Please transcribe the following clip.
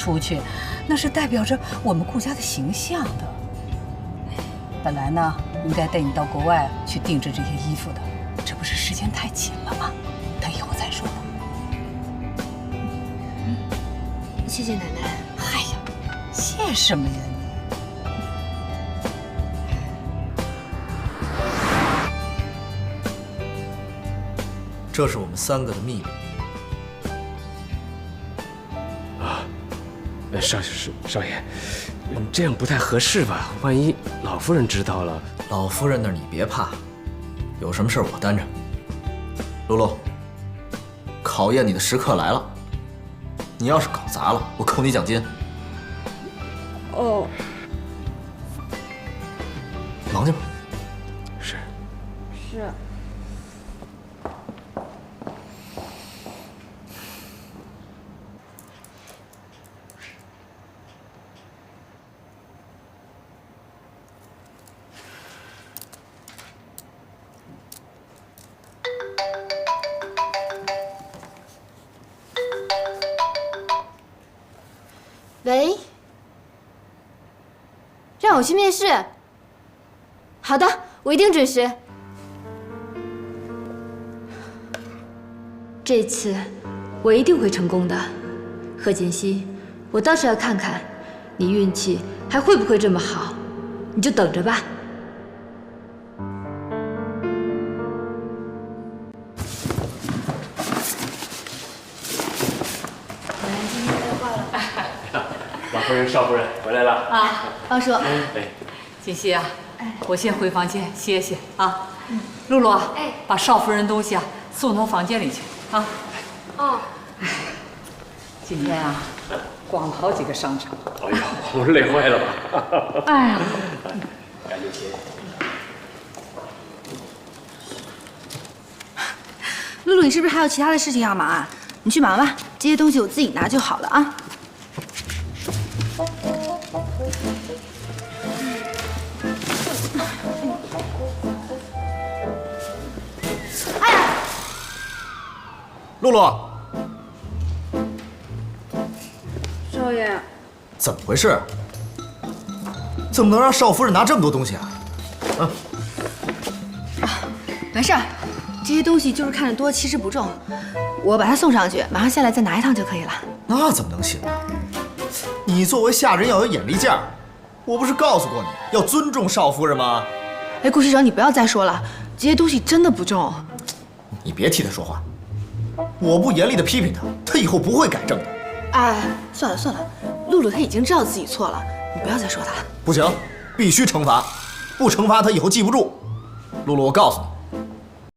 出去，那是代表着我们顾家的形象的。本来呢，应该带你到国外去定制这些衣服的，这不是时间太紧了吗？等以后再说吧。谢谢奶奶。哎呀，谢什么呀你？这是我们3个的秘密。少爷，这样不太合适吧？万一老夫人知道了，老夫人那儿你别怕，有什么事我担着。露露，考验你的时刻来了，你要是搞砸了，我扣你奖金。哦，忙去吧。是。喂，让我去面试。好的，我一定准时。这次我一定会成功的，贺锦熙，我倒是要看看你运气还会不会这么好，你就等着吧。老夫人、少夫人回来了啊，王叔，锦溪啊，我先回房间歇歇啊。露露啊，把少夫人东西啊送到房间里去啊。哦。今天啊，逛了好几个商场。哎呦，我累坏了吧？哎呀，赶紧歇。露露，你是不是还有其他的事情要忙啊？你去忙吧，这些东西我自己拿就好了啊。哎呀，露露，少爷，怎么回事？怎么能让少夫人拿这么多东西啊？没事儿，这些东西就是看着多，其实不重。我把它送上去，马上下来再拿一趟就可以了。那怎么能行呢？你作为下人要有眼力劲儿，我不是告诉过你要尊重少夫人吗？哎，顾师长，你不要再说了，这些东西真的不重。你别替他说话，我不严厉的批评他，他以后不会改正的。哎，算了算了，露露她已经知道自己错了，你不要再说她了。不行，必须惩罚，不惩罚他以后记不住。露露，我告诉你，